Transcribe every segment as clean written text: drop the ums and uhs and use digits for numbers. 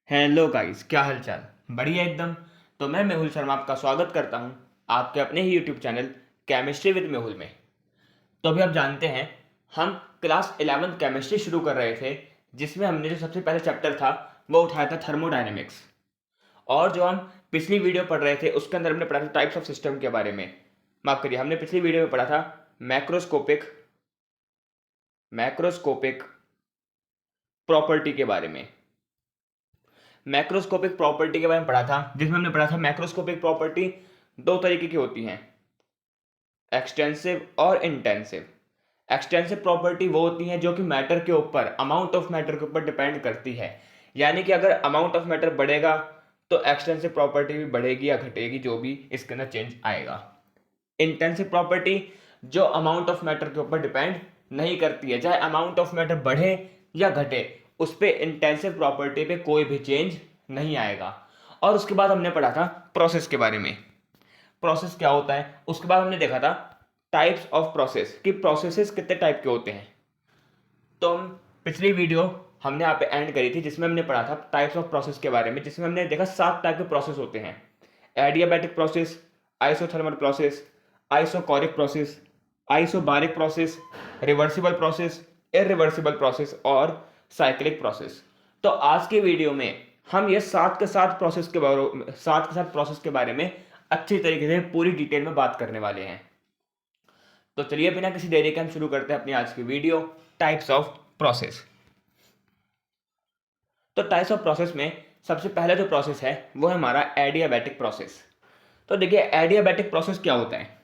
Hello guys, क्या हालचाल। बढ़िया एकदम। तो मैं मेहुल शर्मा आपका स्वागत करता हूं आपके अपने ही YouTube channel chemistry with Mehul में। तो अभी आप जानते हैं हम क्लास 11 केमिस्ट्री शुरू कर रहे थे, जिसमें हमने जो सबसे पहले चैप्टर था वो उठाया था थर्मोडायनेमिक्स। और जो हम पिछली वीडियो पढ़ रहे थे उसके अंदर हमने पढ़ा था टाइप्स ऑफ सिस्टम के बारे में। माफ करिए, हमने पिछली वीडियो में पढ़ा था मैक्रोस्कोपिक मैक्रोस्कोपिक प्रॉपर्टी के बारे में। मैक्रोस्कोपिक प्रॉपर्टी के बारे में पढ़ा था, जिसमें हमने पढ़ा था मैक्रोस्कोपिक प्रॉपर्टी दो तरीके की होती हैं, एक्सटेंसिव और इंटेंसिव। एक्सटेंसिव प्रॉपर्टी वो होती हैं जो कि मैटर के ऊपर, अमाउंट ऑफ मैटर के ऊपर डिपेंड करती है। यानी कि अगर अमाउंट ऑफ मैटर बढ़ेगा तो एक्सटेंसिव प्रॉपर्टी भी बढ़ेगी या घटेगी, जो भी इसके अंदर चेंज आएगा। इंटेंसिव प्रॉपर्टी जो अमाउंट ऑफ मैटर के ऊपर डिपेंड नहीं करती है, चाहे अमाउंट ऑफ मैटर बढ़े या घटे, उस पर इंटेंसिव प्रॉपर्टी पे कोई भी चेंज नहीं आएगा। और उसके बाद हमने पढ़ा था प्रोसेस के बारे में। प्रोसेस क्या होता है, उसके बाद हमने देखा था टाइप्स ऑफ प्रोसेस, कि प्रोसेसेस कितने टाइप के होते हैं। तो हम पिछली वीडियो हमने यहाँ पे एंड करी थी, जिसमें हमने पढ़ा था टाइप्स ऑफ प्रोसेस के बारे में, जिसमें हमने देखा 7 टाइप के प्रोसेस होते हैं। Adiabatic process, isothermal process, isochoric process, isobaric process, reversible process, irreversible process और साइक्लिक प्रोसेस। तो आज की वीडियो में हम ये 7 के साथ प्रोसेस के बारे में अच्छी तरीके से पूरी डिटेल में बात करने वाले हैं। तो चलिए बिना किसी देरी के हम शुरू करते हैं अपनी आज की वीडियो, टाइप्स ऑफ प्रोसेस। तो टाइप्स ऑफ प्रोसेस में सबसे पहला जो प्रोसेस है वो है हमारा एडियाबैटिक प्रोसेस। तो देखिए, एडियाबैटिक प्रोसेस क्या होता है।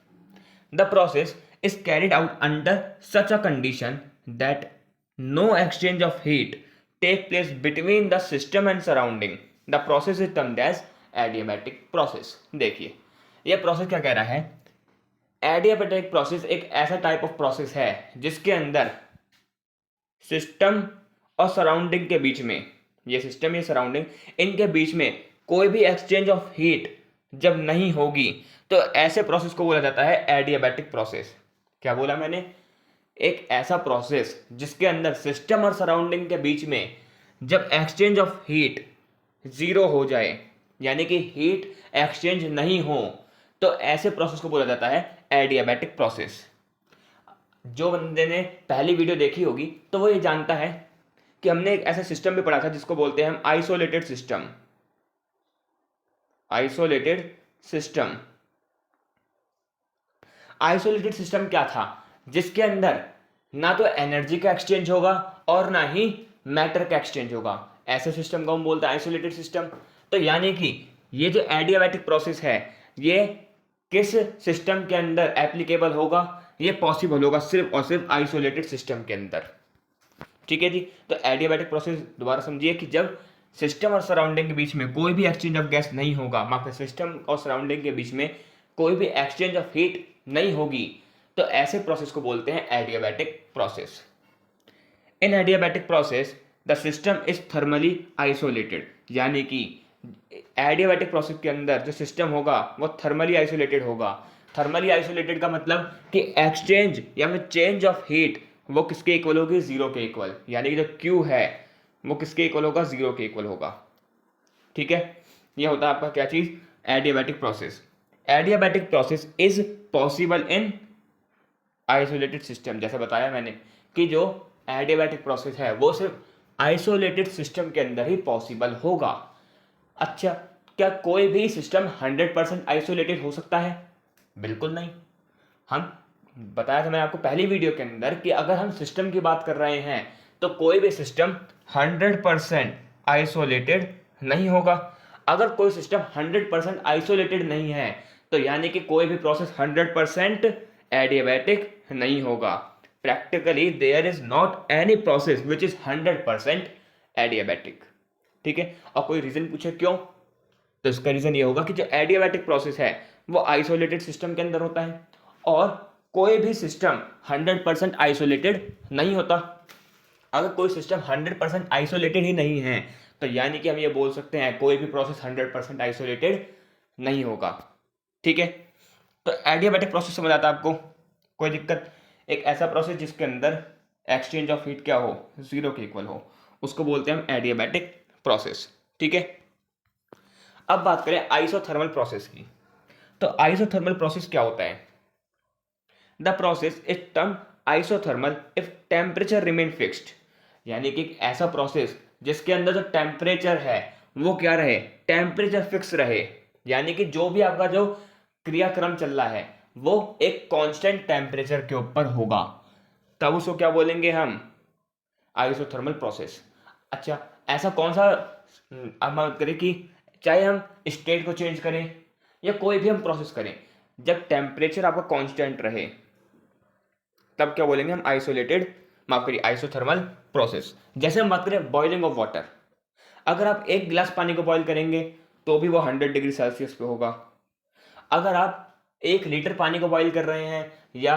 The process is carried out under such a condition that no exchange of heat take place between the system and surrounding. The process is termed as adiabatic process. देखिए, यह process क्या कह रहा है। Adiabatic process एक ऐसा type of process है जिसके अंदर सिस्टम और सराउंडिंग के बीच में, ये सिस्टम या सराउंडिंग, इनके बीच में कोई भी एक्सचेंज ऑफ हीट जब नहीं होगी तो ऐसे प्रोसेस को बोला जाता है एडियाबैटिक प्रोसेस। क्या बोला मैंने? एक ऐसा प्रोसेस जिसके अंदर सिस्टम और सराउंडिंग के बीच में जब एक्सचेंज ऑफ हीट जीरो हो जाए, यानी कि हीट एक्सचेंज नहीं हो, तो ऐसे प्रोसेस को बोला जाता है एडियाबैटिक प्रोसेस। जो बंदे ने पहली वीडियो देखी होगी तो वो ये जानता है कि हमने एक ऐसा सिस्टम भी पढ़ा था जिसको बोलते हैं हम isolated system. Isolated system isolated system क्या था? जिसके अंदर ना तो एनर्जी का एक्सचेंज होगा और ना ही मैटर का एक्सचेंज होगा। ऐसे सिस्टम को हम बोलते हैं आइसोलेटेड सिस्टम। तो यानी कि ये जो एडियाबैटिक प्रोसेस है, ये किस सिस्टम के अंदर एप्लीकेबल होगा? ये पॉसिबल होगा सिर्फ और सिर्फ आइसोलेटेड सिस्टम के अंदर। ठीक है जी। तो एडियाबैटिक प्रोसेस दोबारा समझिए कि जब सिस्टम और सराउंडिंग के बीच में कोई भी एक्सचेंज ऑफ गैस नहीं होगा, माफ सिस्टम और सराउंडिंग के बीच में कोई भी एक्सचेंज ऑफ हीट नहीं होगी, तो ऐसे प्रोसेस को बोलते हैं adiabatic process. In adiabatic process the system is thermally isolated, यानी कि एडियाबैटिक प्रोसेस के अंदर जो सिस्टम होगा वो थर्मली आइसोलेटेड होगा। थर्मली आइसोलेटेड का मतलब कि एक्सचेंज या फिर चेंज ऑफ हीट वो किसके इक्वल होगी? जीरो के इक्वल। यानी कि जो Q है वो किसके इक्वल होगा? जीरो के इक्वल होगा। ठीक है, ये होता है आपका क्या चीज? Adiabatic process. Adiabatic process is possible in isolated system. जैसे बताया मैंने कि जो एडियाबैटिक प्रोसेस है वो सिर्फ आइसोलेटेड सिस्टम के अंदर ही पॉसिबल होगा। अच्छा, क्या कोई भी सिस्टम 100% आइसोलेटेड हो सकता है? बिल्कुल नहीं। हम बताया था मैंने आपको पहली वीडियो के अंदर कि अगर हम सिस्टम की बात कर रहे हैं तो कोई भी सिस्टम 100% आइसोलेटेड नहीं होगा। अगर कोई सिस्टम 100% आइसोलेटेड नहीं है तो यानी कि कोई भी प्रोसेस 100% एडियाबैटिक नहीं होगा। Practically there is not any process which is 100% adiabatic. ठीक है, और कोई रीजन पूछे क्यों, तो इसका रीजन ये होगा कि जो एडियाबैटिक प्रोसेस है वो आइसोलेटेड सिस्टम के अंदर होता है और कोई भी सिस्टम 100% आइसोलेटेड नहीं होता। अगर कोई सिस्टम 100% आइसोलेटेड ही नहीं है तो यानी कि हम ये बोल सकते हैं कोई भी प्रोसेस 100% आइसोलेटेड नहीं होगा। ठीक है, तो एडियाबैटिक प्रोसेस समझ आता है आपको? कोई दिक्कत? एक ऐसा प्रोसेस जिसके अंदर एक्सचेंज ऑफ हीट क्या हो? जीरो के इक्वल हो, उसको बोलते हैं हम एडियाबैटिक प्रोसेस। ठीक है। अब बात करें आइसोथर्मल प्रोसेस की। तो आइसोथर्मल प्रोसेस क्या होता है? The process is term isothermal if temperature remain fixed, यानी कि एक ऐसा प्रोसेस जिसके अंदर जो टेम्परेचर है वो क्या रहे, टेम्परेचर फिक्स रहे, यानी कि जो भी आपका जो क्रियाक्रम चल रहा है वो एक कांस्टेंट टेम्परेचर के ऊपर होगा, तब उसको क्या बोलेंगे हम, आइसोथर्मल प्रोसेस। अच्छा, ऐसा कौन सा, अब बात करें कि चाहे हम स्टेट को चेंज करें या कोई भी हम प्रोसेस करें, जब टेम्परेचर आपका कांस्टेंट रहे तब क्या बोलेंगे हम, आइसोलेटेड, माफ करिए आइसोथर्मल प्रोसेस। जैसे हम बात करें बॉइलिंग ऑफ वाटर, अगर आप एक गिलास पानी को बॉईल करेंगे तो भी वो 100 डिग्री सेल्सियस पे होगा। अगर आप 1 लीटर पानी को बॉईल कर रहे हैं या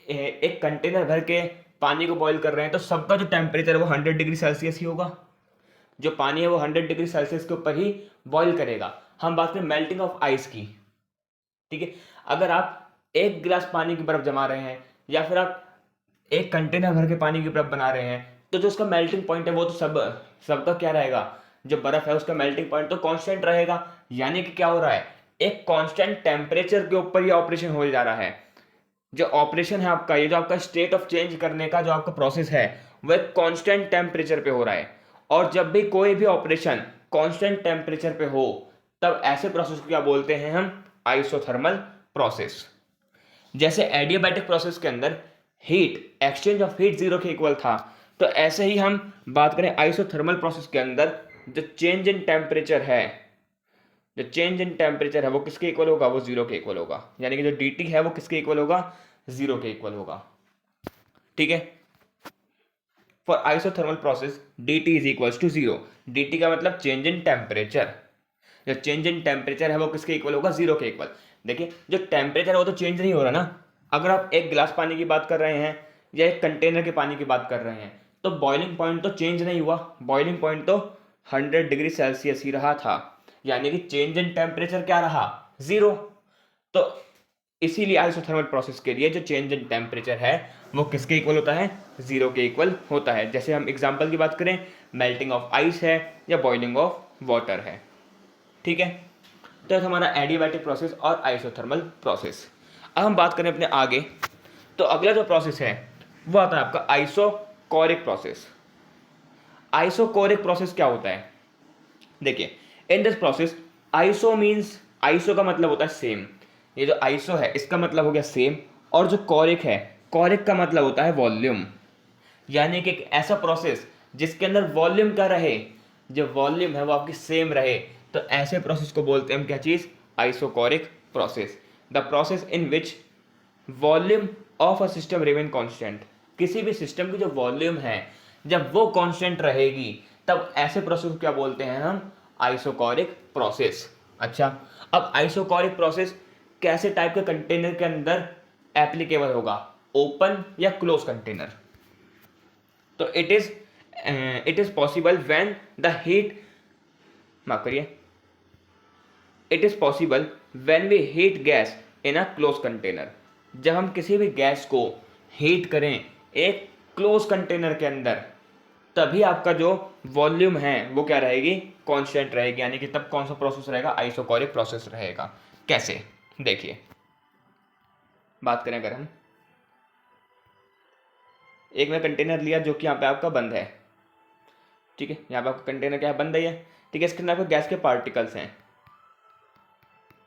एक कंटेनर भर के पानी को बॉईल कर रहे हैं तो सबका जो टेम्परेचर है वो 100 डिग्री सेल्सियस ही होगा। जो पानी है वो 100 डिग्री सेल्सियस के ऊपर ही बॉईल करेगा। हम बात करें मेल्टिंग ऑफ आइस की, ठीक है, अगर आप एक गिलास पानी की बर्फ जमा रहे हैं या फिर आप एक कंटेनर भर के पानी की बर्फ बना रहे हैं तो जो उसका मेल्टिंग पॉइंट है वो तो सबका क्या रहेगा, जो बर्फ है उसका मेल्टिंग पॉइंट तो कांस्टेंट रहेगा। यानी कि क्या हो रहा है, एक कांस्टेंट टेम्परेचर के ऊपर ये ऑपरेशन हो जा रहा है। जो ऑपरेशन है आपका, ये जो आपका स्टेट ऑफ चेंज करने का जो आपका प्रोसेस है वो एक कांस्टेंट टेम्परेचर पे हो रहा है। और जब भी कोई भी ऑपरेशन कांस्टेंट टेम्परेचर पे हो तब ऐसे प्रोसेस को क्या बोलते हैं हम, आइसोथर्मल प्रोसेस। जैसे एडियाबैटिक प्रोसेस के अंदर heat, exchange of heat zero के इक्वल था, तो ऐसे ही हम बात करें आइसोथर्मल प्रोसेस के अंदर जो चेंज इन टेम्परेचर है, जो चेंज इन टेम्परेचर है वो किसके इक्वल होगा, वो जीरो के इक्वल होगा। यानी कि जो dt है वो किसके इक्वल होगा, जीरो के इक्वल होगा। ठीक है, for isothermal process dt is equals to zero. dt का मतलब चेंज इन टेम्परेचर, जो चेंज इन टेम्परेचर है वो किसके इक्वल होगा, जीरो के इक्वल। देखिए जो टेम्परेचर है वो तो चेंज नहीं हो रहा ना, अगर आप एक गिलास पानी की बात कर रहे हैं या एक कंटेनर के पानी की बात कर रहे हैं तो बॉइलिंग पॉइंट तो चेंज नहीं हुआ, बॉइलिंग पॉइंट तो 100 डिग्री सेल्सियस ही रहा था, यानी कि चेंज इन टेम्परेचर क्या रहा, जीरो। तो इसीलिए आइसोथर्मल प्रोसेस के लिए जो चेंज इन टेम्परेचर है वो किसके इक्वल होता है, जीरो के इक्वल होता है। जैसे हम एग्जांपल की बात करें, मेल्टिंग ऑफ आइस है या बॉइलिंग ऑफ वाटर है। ठीक है, तो हमारा एडियाबैटिक प्रोसेस और आइसोथर्मल प्रोसेस। अब हम बात करें अपने आगे, तो अगला जो प्रोसेस है वो आता है आपका आइसोकोरिक प्रोसेस। आइसोकोरिक प्रोसेस क्या होता है, देखिए in this process iso means, iso का मतलब होता है सेम, ये जो आइसो है इसका मतलब हो गया सेम, और जो कोरिक है, कोरिक का मतलब होता है वॉल्यूम। यानी कि एक ऐसा प्रोसेस जिसके अंदर वॉल्यूम का रहे, जो वॉल्यूम है वो आपकी सेम रहे, तो ऐसे प्रोसेस को बोलते हैं हम क्या चीज, isochoric process. The process in which volume of a system remain constant, किसी भी सिस्टम की जो वॉल्यूम है जब वो कांस्टेंट रहेगी तब ऐसे प्रोसेस को क्या बोलते हैं हम, आइसोकोरिक प्रोसेस। अच्छा, अब आइसोकोरिक प्रोसेस कैसे टाइप के कंटेनर के अंदर एप्लीकेबल होगा, ओपन या क्लोज कंटेनर। तो it is possible when the heat, माफ करिए, it is possible when we heat gas in a close container, जब हम किसी भी गैस को हीट करें एक क्लोज कंटेनर के अंदर तभी आपका जो वॉल्यूम है वो क्या रहेगी, कांस्टेंट रहेगी। यानी कि तब कौन सा प्रोसेस रहेगा, आइसोकोरिक प्रोसेस रहेगा। कैसे, देखिए बात करें अगर हम, एक मैं कंटेनर लिया जो कि यहाँ पे आपका बंद है, ठीक है, यहाँ पे आपका कंटेनर क्या है, बंद है, ठीक है, इसके अंदर आपको गैस के पार्टिकल्स हैं,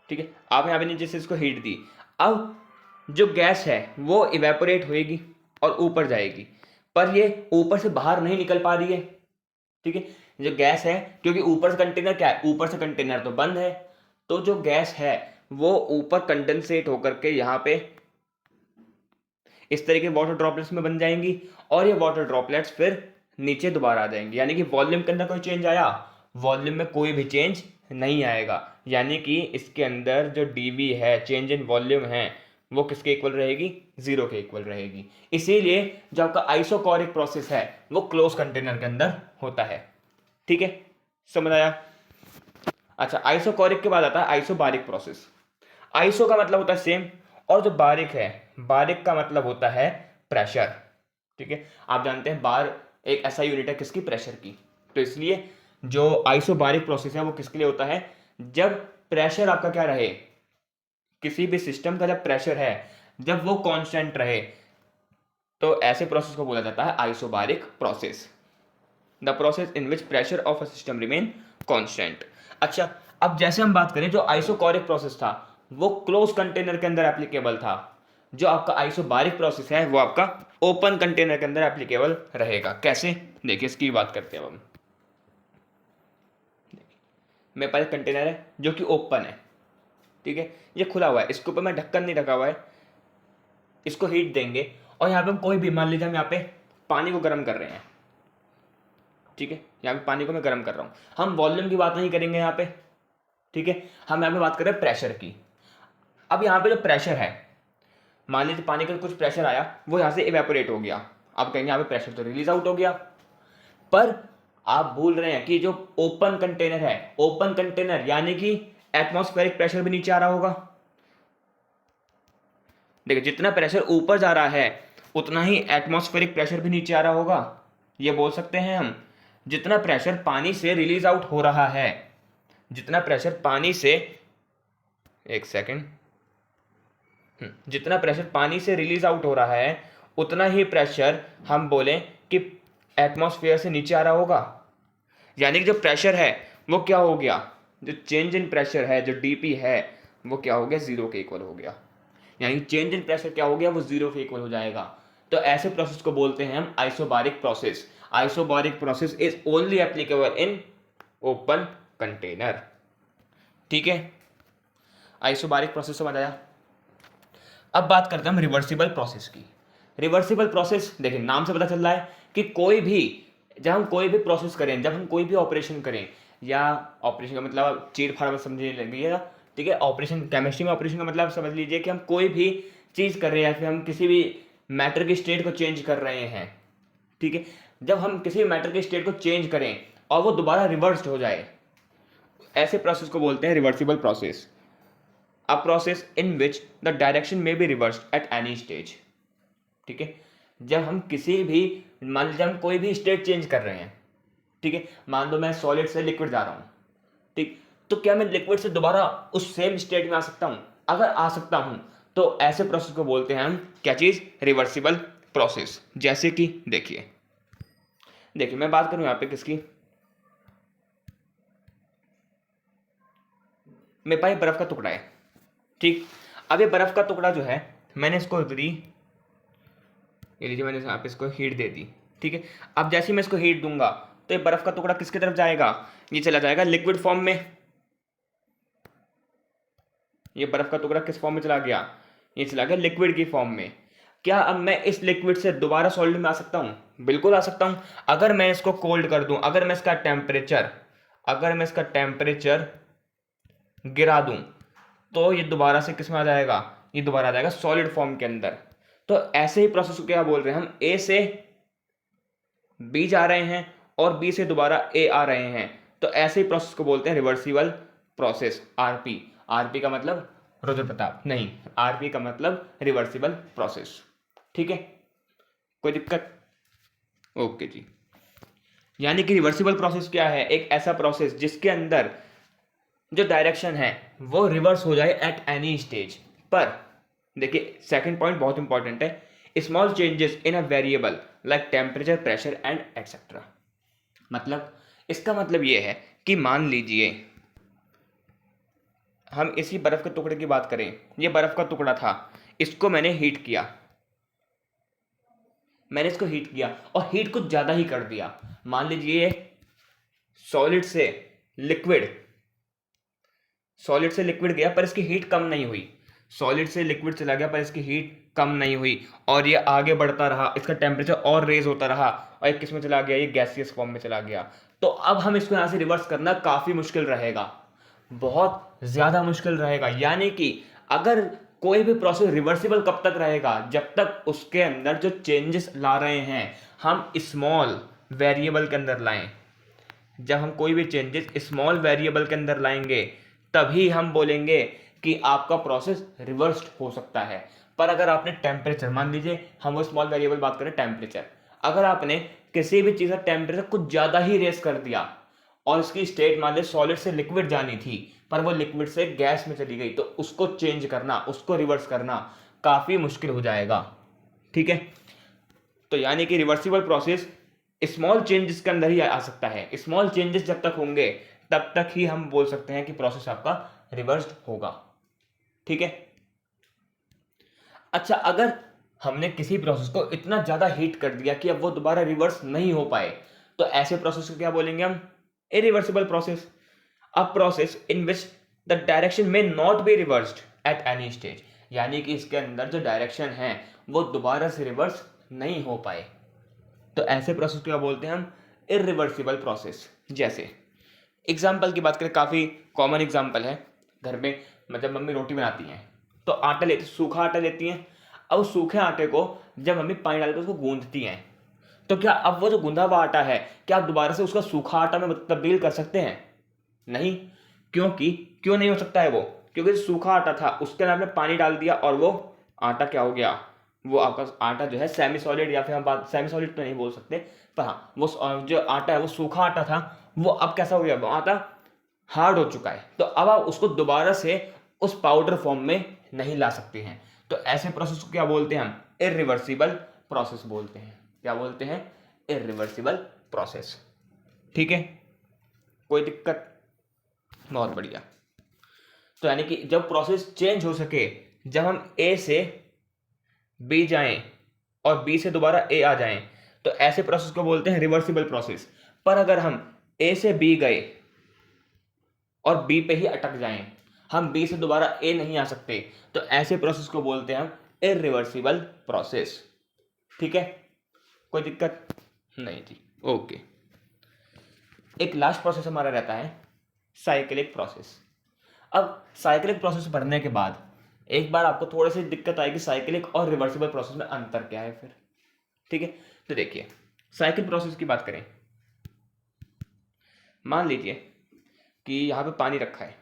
ठीक है, आप यहाँ पे नीचे से इसको हीट दी, अब जो गैस है वो इवेपोरेट होएगी और ऊपर जाएगी, पर ये ऊपर से बाहर नहीं निकल पा रही है, ठीक है, जो गैस है, क्योंकि ऊपर से कंटेनर क्या है, ऊपर से कंटेनर तो बंद है, तो जो गैस है वो ऊपर कंडेंसेट होकर के यहाँ पे इस तरीके वाटर ड्रॉपलेट्स में बन जाएंगी और ये वाटर ड्रॉपलेट्स फिर नीचे दोबारा आ जाएंगी। यानी कि वॉल्यूम के अंदर कोई चेंज आया, वॉल्यूम में कोई भी चेंज नहीं आएगा। यानी कि इसके अंदर जो dV है, चेंज इन वॉल्यूम है, वो किसके इक्वल रहेगी, जीरो के इक्वल रहेगी। इसीलिए जो आपका आइसोकोरिक प्रोसेस है वो क्लोज कंटेनर के अंदर होता है। ठीक है, समझ आया। अच्छा, आइसोकोरिक के बाद आता है आइसोबारिक प्रोसेस। आइसो का मतलब होता है सेम, और जो बारिक है, बारिक का मतलब होता है प्रेशर। ठीक है, आप जानते हैं बार एक ऐसा यूनिट है किसकी, प्रेशर की, तो इसलिए जो आइसोबारिक प्रोसेस है वो किसके लिए होता है, जब प्रेशर आपका क्या रहे, किसी भी सिस्टम का जब प्रेशर है जब वो कांस्टेंट रहे, तो ऐसे प्रोसेस को बोला जाता है isobaric process, the process in which pressure of a system remain constant. अच्छा, अब जैसे हम बात करें जो आइसोकोरिक प्रोसेस था वो क्लोज कंटेनर के अंदर एप्लीकेबल था, जो आपका आइसोबारिक प्रोसेस है वो आपका ओपन कंटेनर के अंदर एप्लीकेबल रहेगा। कैसे, देखिए इसकी बात करते हैं अब हम। मेरे पास कंटेनर है जो कि ओपन है, ठीक है, ये खुला हुआ है, इसके ऊपर मैं ढक्कन नहीं रखा हुआ है, इसको हीट देंगे और यहाँ पे हम कोई भी, मान लीजिए हम यहाँ पे पानी को गर्म कर रहे हैं, ठीक है, यहाँ पे पानी को मैं गर्म कर रहा हूँ, हम वॉल्यूम की बात नहीं करेंगे यहाँ पे, ठीक है, हम यहाँ पे बात कर रहे हैं प्रेशर की। अब यहाँ पे जो प्रेशर है, मान लीजिए पानी का कुछ प्रेशर आया, वो यहाँ से इवेपोरेट हो गया, आप कहेंगे यहाँ पे प्रेशर तो रिलीज आउट हो गया, पर आप भूल रहे हैं कि जो ओपन कंटेनर है, ओपन कंटेनर यानी कि एटमॉस्फेरिक प्रेशर भी नीचे आ रहा होगा। देखिए जितना प्रेशर ऊपर जा रहा है उतना ही एटमॉस्फेरिक प्रेशर भी नीचे आ रहा होगा। ये बोल सकते हैं हम, जितना प्रेशर पानी से रिलीज आउट हो रहा है, जितना प्रेशर पानी से, एक सेकेंड, जितना प्रेशर पानी से रिलीज आउट हो रहा है उतना ही प्रेशर हम बोलें कि एटमॉस्फेयर से नीचे आ रहा होगा। यानी कि जो प्रेशर है वो क्या हो गया, जो चेंज इन प्रेशर है, जो डीपी है, वो क्या हो गया, जीरो के इक्वल हो गया। यानी चेंज इन प्रेशर क्या हो गया, वो जीरो के इक्वल हो जाएगा। तो ऐसे प्रोसेस को बोलते हैं हम isobaric process. Isobaric process is only applicable in open container, ठीक है। आइसोबारिक प्रोसेस समझ आया। अब बात करते हैं हम रिवर्सिबल प्रोसेस की। रिवर्सिबल प्रोसेस, देखिए नाम से पता चल रहा है कि कोई भी, जब हम कोई भी प्रोसेस करें, जब हम कोई भी ऑपरेशन करें, या ऑपरेशन का मतलब चीर फाड़ समझने लगिएगा, ठीक है, ऑपरेशन, केमिस्ट्री में ऑपरेशन का मतलब समझ लीजिए कि हम कोई भी चीज़ कर रहे हैं या फिर हम किसी भी मैटर की स्टेट को चेंज कर रहे हैं, ठीक है, जब हम किसी भी मैटर की स्टेट को चेंज करें और वो दोबारा रिवर्स्ड हो जाए, ऐसे प्रोसेस को बोलते हैं reversible process. A process in which the direction में be reversed at any stage, ठीक है, जब हम किसी भी, मान लीजिए हम कोई भी स्टेट चेंज कर रहे हैं, ठीक है, मान लो मैं सॉलिड से लिक्विड जा रहा हूँ, ठीक, तो क्या मैं लिक्विड से दोबारा उस सेम स्टेट में आ सकता हूँ? अगर आ सकता हूँ तो ऐसे प्रोसेस को बोलते हैं हम क्या चीज़, रिवर्सिबल प्रोसेस। जैसे कि देखिए मैं बात करूँ यहाँ पे किसकी, मेरे पास बर्फ का टुकड़ा है, ठीक, अब ये बर्फ का टुकड़ा जो है मैंने इसको दी, ये लीजिए मैंने यहाँ पे इसको हीट दे दी, ठीक है, अब जैसे ही मैं इसको हीट दूंगा तो ये बर्फ का टुकड़ा किसकी तरफ जाएगा, ये चला जाएगा लिक्विड फॉर्म में। ये बर्फ का टुकड़ा किस फॉर्म में चला गया, ये चला गया लिक्विड की फॉर्म में। क्या अब मैं इस लिक्विड से दोबारा सॉलिड में आ सकता हूँ? बिल्कुल आ सकता हूँ। अगर मैं इसको कोल्ड कर दूं, अगर मैं इसका टेम्परेचर गिरा दूं तो ये दोबारा से किस में आ जाएगा, ये दोबारा आ जाएगा सॉलिड फॉर्म के अंदर। तो ऐसे ही प्रोसेस को क्या बोल रहे हैं हम, ए से बी जा रहे हैं और बी से दोबारा ए आ रहे हैं, तो ऐसे ही प्रोसेस को बोलते हैं रिवर्सिबल प्रोसेस, आरपी। आरपी का मतलब रुद्र प्रताप नहीं, आरपी का मतलब रिवर्सिबल प्रोसेस, ठीक है, कोई दिक्कत? ओके जी। यानी कि रिवर्सिबल प्रोसेस क्या है, एक ऐसा प्रोसेस जिसके अंदर जो डायरेक्शन है वो रिवर्स हो जाए एट एनी स्टेज पर। देखिए सेकंड पॉइंट बहुत इंपॉर्टेंट है, small changes in a variable like temperature, pressure and etcetera. मतलब इसका मतलब ये है कि मान लीजिए हम इसी बर्फ के टुकड़े की बात करें, ये बर्फ का टुकड़ा था, इसको मैंने हीट किया, मैंने इसको हीट किया और हीट कुछ ज़्यादा ही कर दिया। मान लीजिए सॉलिड से लिक्विड गया पर इसकी हीट कम नहीं हुई, सॉलिड से लिक्विड चला गया पर इसकी हीट कम नहीं हुई और ये आगे बढ़ता रहा, इसका टेम्परेचर और रेज होता रहा और ये किस में चला गया, ये गैसियस फॉर्म में चला गया। तो अब हम इसको यहाँ से रिवर्स करना काफ़ी मुश्किल रहेगा, बहुत ज़्यादा मुश्किल रहेगा। यानी कि अगर कोई भी प्रोसेस रिवर्सिबल कब तक रहेगा, जब तक उसके अंदर जो चेंजेस ला रहे हैं हम स्मॉल वेरिएबल के अंदर लाएं। जब हम कोई भी चेंजेस स्मॉल वेरिएबल के अंदर लाएंगे तभी हम बोलेंगे कि आपका प्रोसेस रिवर्स्ड हो सकता है। पर अगर आपने टेम्परेचर, मान लीजिए हम वो स्मॉल वेरिएबल बात करें टेम्परेचर, अगर आपने किसी भी चीज़ का टेम्परेचर कुछ ज़्यादा ही रेस कर दिया और इसकी स्टेट मान ली सॉलिड से लिक्विड जानी थी, पर वो लिक्विड से गैस में चली गई, तो उसको चेंज करना, उसको रिवर्स करना काफी मुश्किल हो जाएगा। ठीक है, तो यानी कि रिवर्सिबल प्रोसेस स्मॉल चेंजेस के अंदर ही आ सकता है। स्मॉल चेंजेस जब तक होंगे तब तक ही हम बोल सकते हैं कि प्रोसेस आपका रिवर्स्ड होगा। ठीक है, अच्छा, अगर हमने किसी प्रोसेस को इतना ज्यादा हीट कर दिया कि अब वो दोबारा रिवर्स नहीं हो पाए, तो ऐसे प्रोसेस को क्या बोलेंगे हम? Irreversible process. A process in which the direction में not be reversed at any stage, यानी कि इसके अंदर जो डायरेक्शन है वो दोबारा से रिवर्स नहीं हो पाए, तो ऐसे प्रोसेस को क्या बोलते हैं हम? Irreversible process. जैसे एग्जाम्पल की बात करें, काफ़ी कॉमन एग्जाम्पल है, घर में मतलब मम्मी रोटी बनाती हैं तो आटा लेती, सूखा आटा लेती हैं। अब उस सूखे आटे को जब मम्मी पानी डालकर उसको गूंथती हैं, तो क्या अब वो जो गूंधा हुआ आटा है, क्या आप दोबारा से उसका सूखा आटा में तब्दील कर सकते हैं? नहीं। क्योंकि क्यों नहीं हो सकता है वो? क्योंकि जो सूखा आटा था उसके अंदर आपने पानी डाल दिया और वो आटा क्या हो गया? वो आपका आटा जो है सेमी सॉलिड, या फिर हम बात सेमी सॉलिड तो नहीं बोल सकते, पर हाँ वो जो आटा है वो सूखा आटा था, वो अब कैसा हो गया? वो आटा हार्ड हो चुका है, तो अब आप उसको दोबारा से उस पाउडर फॉर्म में नहीं ला सकते हैं। तो ऐसे प्रोसेस को क्या बोलते हैं हम? इरिवर्सिबल प्रोसेस बोलते हैं। क्या बोलते हैं? Irreversible process. ठीक है, कोई दिक्कत? बहुत बढ़िया। तो यानी कि जब प्रोसेस चेंज हो सके, जब हम ए से बी जाएं और बी से दोबारा ए आ जाएं, तो ऐसे प्रोसेस को बोलते हैं रिवर्सिबल प्रोसेस। पर अगर हम ए से बी गए और बी पे ही अटक जाएं, हम बी से दोबारा ए नहीं आ सकते, तो ऐसे प्रोसेस को बोलते हैं हम इरिवर्सिबल प्रोसेस। ठीक है, कोई दिक्कत नहीं थी? ओके। एक लास्ट प्रोसेस हमारा रहता है साइक्लिक प्रोसेस। अब साइक्लिक प्रोसेस पढ़ने के बाद एक बार आपको थोड़ी सी दिक्कत आएगी, साइक्लिक और रिवर्सिबल प्रोसेस में अंतर क्या है फिर। ठीक है, तो देखिए साइकिल प्रोसेस की बात करें, मान लीजिए कि यहाँ पे पानी रखा है।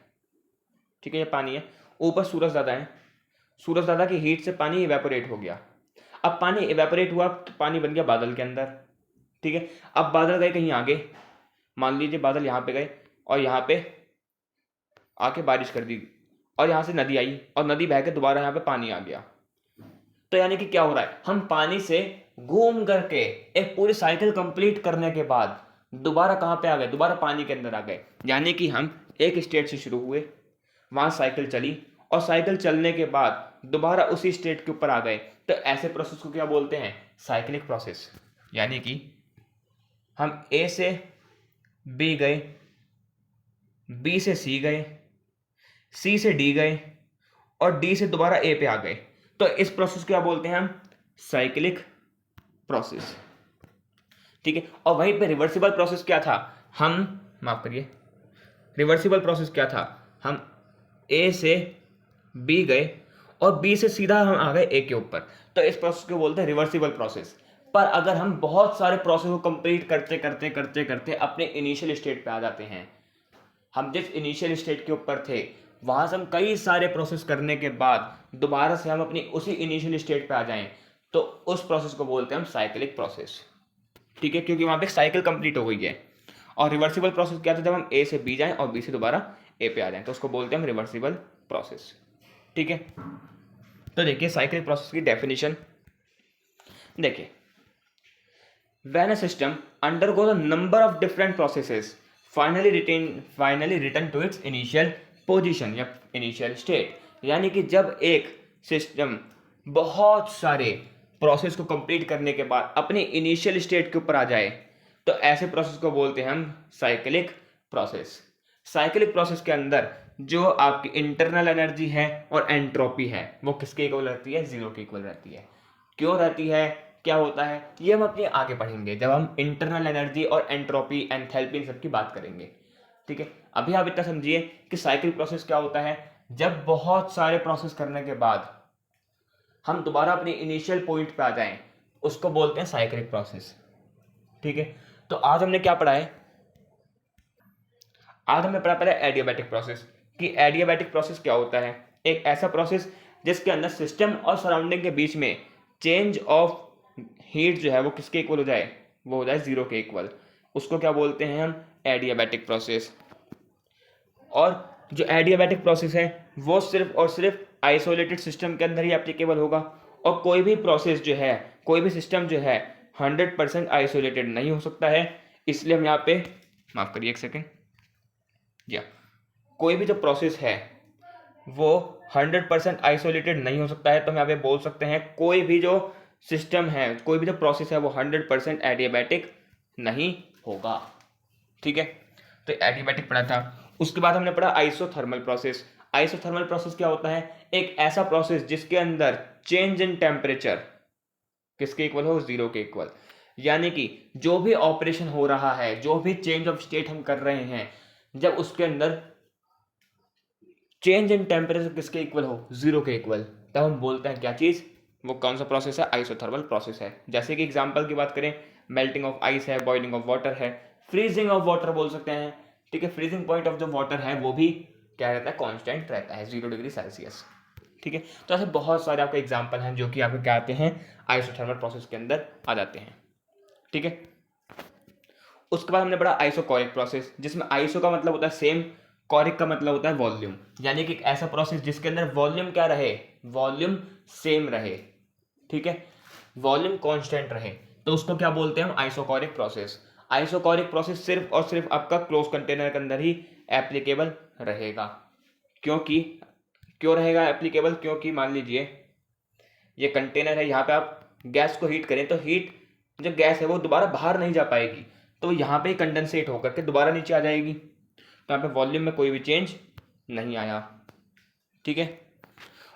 ठीक है, ये पानी है, ऊपर सूरज ज़्यादा है, सूरज ज़्यादा की हीट से पानी इवेपोरेट हो गया। अब पानी इवेपोरेट हुआ तो पानी बन गया बादल के अंदर। ठीक है, अब बादल गए कहीं आगे, मान लीजिए बादल यहाँ पे गए और यहाँ पे आके बारिश कर दी, और यहाँ से नदी आई और नदी बह के दोबारा यहाँ पे पानी आ गया। तो यानी कि क्या हो रहा है? हम पानी से घूम करके एक पूरी साइकिल कंप्लीट करने के बाद दोबारा कहाँ पे आ गए? दोबारा पानी के अंदर आ गए। यानी कि हम एक स्टेट से शुरू हुए, वहां साइकिल चली, और साइकिल चलने के बाद दोबारा उसी स्टेट के ऊपर आ गए। तो ऐसे प्रोसेस को क्या बोलते हैं? Cyclic process. यानी कि हम ए से बी गए, बी से सी गए, सी से डी गए, और डी से दोबारा ए पे आ गए। तो इस प्रोसेस को क्या बोलते हैं हम? Cyclic process. ठीक है, और वहीं पे रिवर्सिबल प्रोसेस क्या था? हम माफ करिए, रिवर्सिबल प्रोसेस क्या था? हम ए से बी गए और बी से सीधा हम आ गए ए के ऊपर, तो इस प्रोसेस को बोलते हैं रिवर्सिबल प्रोसेस। पर अगर हम बहुत सारे प्रोसेस को कंप्लीट करते करते करते करते अपने इनिशियल स्टेट पे आ जाते हैं, हम जिस इनिशियल स्टेट के ऊपर थे वहां से हम कई सारे प्रोसेस करने के बाद दोबारा से हम अपनी उसी इनिशियल स्टेट पे आ जाएं, तो उस प्रोसेस को बोलते हैं हम साइक्लिक प्रोसेस। ठीक है, क्योंकि वहां पे साइकिल कंप्लीट हो गई है। और रिवर्सिबल प्रोसेस क्या था? जब हम ए से बी जाएं और बी से दोबारा ए पे आ जाएं, तो उसको बोलते हैं हम रिवर्सिबल प्रोसेस। ठीक है, तो देखिए साइक्लिक प्रोसेस की डेफिनेशन देखिए, when a system undergoes a number of different processes finally return to its initial position या initial state, यानी कि जब एक सिस्टम बहुत सारे प्रोसेस को कंप्लीट करने के बाद अपने इनिशियल स्टेट के ऊपर आ जाए, तो ऐसे प्रोसेस को बोलते हैं हम साइक्लिक प्रोसेस। साइक्लिक प्रोसेस के अंदर जो आपकी इंटरनल एनर्जी है और एंट्रोपी है वो किसके इक्वल रहती है? जीरो के इक्वल रहती है। क्यों रहती है, क्या होता है, ये हम अपने आगे पढ़ेंगे जब हम इंटरनल एनर्जी और एंट्रोपी, एंथैल्पी, इन सब की बात करेंगे। ठीक है, अभी आप इतना समझिए कि साइकिल प्रोसेस क्या होता है? जब बहुत सारे प्रोसेस करने के बाद हम दोबारा अपने इनिशियल पॉइंट पे आ जाएं, उसको बोलते हैं साइक्लिक प्रोसेस। ठीक है, तो आज हमने क्या पढ़ा है? आज हमने पढ़ा एडियाबैटिक प्रोसेस। कि एडियाबैटिक प्रोसेस क्या होता है? एक ऐसा प्रोसेस जिसके अंदर सिस्टम और सराउंडिंग के बीच में चेंज ऑफ हीट जो है वो किसके इक्वल हो जाए? वो हो जाए जीरो के इक्वल। उसको क्या बोलते हैं हम? Adiabatic process. और जो एडियाबैटिक प्रोसेस है वो सिर्फ और सिर्फ आइसोलेटेड सिस्टम के अंदर ही एप्लीकेबल होगा, और कोई भी प्रोसेस जो है, कोई भी सिस्टम जो है 100% आइसोलेटेड नहीं हो सकता है। इसलिए हम यहाँ पे, माफ करिए एक सेकेंड, या कोई भी जो प्रोसेस है वो 100% आइसोलेटेड नहीं हो सकता है। तो हम यहाँ पे बोल सकते हैं कोई भी जो सिस्टम है, कोई भी जो प्रोसेस है वो 100% एडियाबैटिक नहीं होगा। ठीक है, तो एडियाबैटिक पढ़ा था। उसके बाद हमने पढ़ा आइसोथर्मल प्रोसेस। आइसोथर्मल प्रोसेस क्या होता है? एक ऐसा प्रोसेस जिसके अंदर चेंज इन टेम्परेचर किसके इक्वल हो? 0 के इक्वल। यानी कि जो भी ऑपरेशन हो रहा है, जो भी चेंज ऑफ स्टेट हम कर रहे हैं, जब उसके अंदर चेंज इन टेम्परेचर किसके इक्वल हो? 0 के इक्वल, तब हम बोलते हैं क्या चीज? वो कौन सा प्रोसेस है? आइसोथर्मल प्रोसेस है। जैसे कि एग्जांपल की बात करें, मेल्टिंग ऑफ आइस है, बॉइलिंग ऑफ वाटर है, फ्रीजिंग ऑफ वाटर बोल सकते हैं। ठीक है, फ्रीजिंग पॉइंट ऑफ जो वाटर है वो भी क्या रहता है? कांस्टेंट रहता है, 0 डिग्री सेल्सियस। ठीक है, तो ऐसे बहुत सारे आपके एग्जाम्पल हैं जो कि आपके क्या आते हैं? आइसोथर्मल प्रोसेस के अंदर आ जाते हैं। ठीक है, उसके बाद हमने पढ़ा आइसोकोरिक प्रोसेस, जिसमें आइसो का मतलब होता है सेम, कोरिक का मतलब होता है वॉल्यूम। यानी कि एक ऐसा प्रोसेस जिसके अंदर वॉल्यूम क्या रहे? वॉल्यूम सेम रहे। ठीक है, वॉल्यूम कांस्टेंट रहे, तो उसको क्या बोलते हैं हम? Isochoric process. आइसोकोरिक प्रोसेस सिर्फ और सिर्फ आपका क्लोज कंटेनर के अंदर ही एप्लीकेबल रहेगा। क्यों रहेगा एप्लीकेबल? क्योंकि मान लीजिए ये कंटेनर है, यहाँ पे आप गैस को हीट करें तो हीट, जो गैस है वो दोबारा बाहर नहीं जा पाएगी, तो यहाँ पे कंडेंसेट होकर के दोबारा नीचे आ जाएगी। तो यहाँ पे वॉल्यूम में कोई भी चेंज नहीं आया। ठीक है,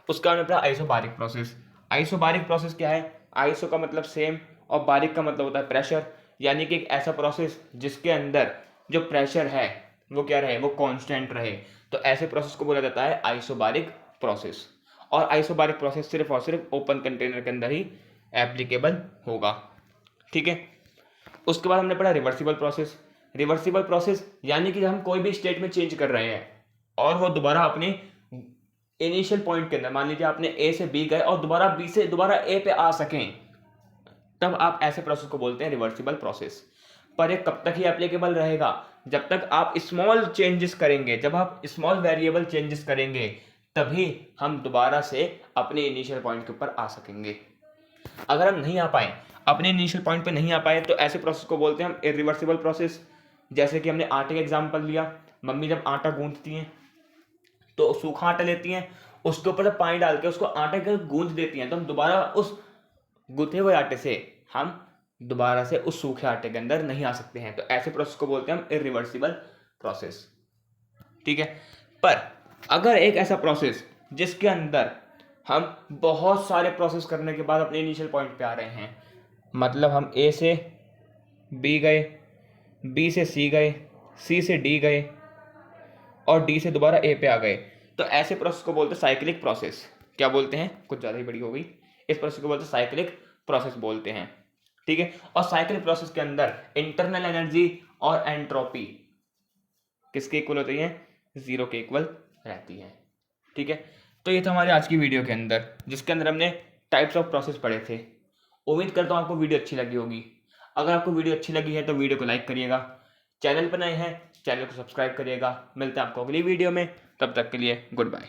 उसका हमने पढ़ा आइसोबारिक प्रोसेस। आइसोबारिक प्रोसेस क्या है? आइसो का मतलब सेम और बारिक का मतलब होता है प्रेशर। यानी कि एक ऐसा प्रोसेस जिसके अंदर जो प्रेशर है वो क्या रहे? वो कांस्टेंट रहे। तो ऐसे प्रोसेस को बोला जाता है आइसोबारिक प्रोसेस। और आइसोबारिक प्रोसेस सिर्फ और सिर्फ ओपन कंटेनर के अंदर ही एप्लीकेबल होगा। ठीक है, उसके बाद हमने पढ़ा रिवर्सिबल प्रोसेस। रिवर्सिबल प्रोसेस यानी कि हम कोई भी स्टेट में चेंज कर रहे हैं और वो दोबारा अपने इनिशियल पॉइंट के अंदर, मान लीजिए आपने ए से बी गए और दोबारा बी से दोबारा ए पे आ सकें, तब आप ऐसे प्रोसेस को बोलते हैं रिवर्सिबल प्रोसेस। पर ये कब तक ही एप्लीकेबल रहेगा? जब तक आप स्मॉल चेंजेस करेंगे, जब आप स्मॉल वेरिएबल चेंजेस करेंगे, तभी हम दोबारा से अपने इनिशियल पॉइंट के ऊपर आ सकेंगे। अगर हम नहीं आ पाए, अपने इनिशियल पॉइंट पे नहीं आ पाए, तो ऐसे प्रोसेस को बोलते हैं हम इरिवर्सिबल प्रोसेस। जैसे कि हमने आटे का एग्जांपल लिया, मम्मी जब आटा गूंथती हैं तो सूखा आटा लेती हैं, उसके ऊपर जब पानी डाल के उसको आटे के गूंथ देती हैं, तो हम दोबारा उस गूंथे हुए आटे से हम दोबारा से उस सूखे आटे के अंदर नहीं आ सकते हैं। तो ऐसे प्रोसेस को बोलते हैं हम इरिवर्सिबल प्रोसेस। ठीक है, पर अगर एक ऐसा प्रोसेस जिसके अंदर हम बहुत सारे प्रोसेस करने के बाद अपने इनिशियल पॉइंट पे आ रहे हैं, मतलब हम ए से बी गए, बी से सी गए, सी से डी गए और डी से दोबारा ए पे आ गए, तो ऐसे प्रोसेस को बोलते हैं साइक्लिक प्रोसेस। क्या बोलते हैं? कुछ ज़्यादा ही बड़ी हो गई। इस प्रोसेस को बोलते हैं साइक्लिक प्रोसेस बोलते हैं। ठीक है, और साइक्लिक प्रोसेस के अंदर इंटरनल एनर्जी और एंट्रोपी किसके इक्वल होती है? 0 के इक्वल रहती है। ठीक है, तो ये था हमारे आज की वीडियो के अंदर, जिसके अंदर हमने टाइप्स ऑफ प्रोसेस पढ़े थे। उम्मीद करता हूँ आपको वीडियो अच्छी लगी होगी। अगर आपको वीडियो अच्छी लगी है तो वीडियो को लाइक करिएगा, चैनल पर नए हैं चैनल को सब्सक्राइब करिएगा। मिलते हैं आपको अगली वीडियो में, तब तक के लिए गुड बाय।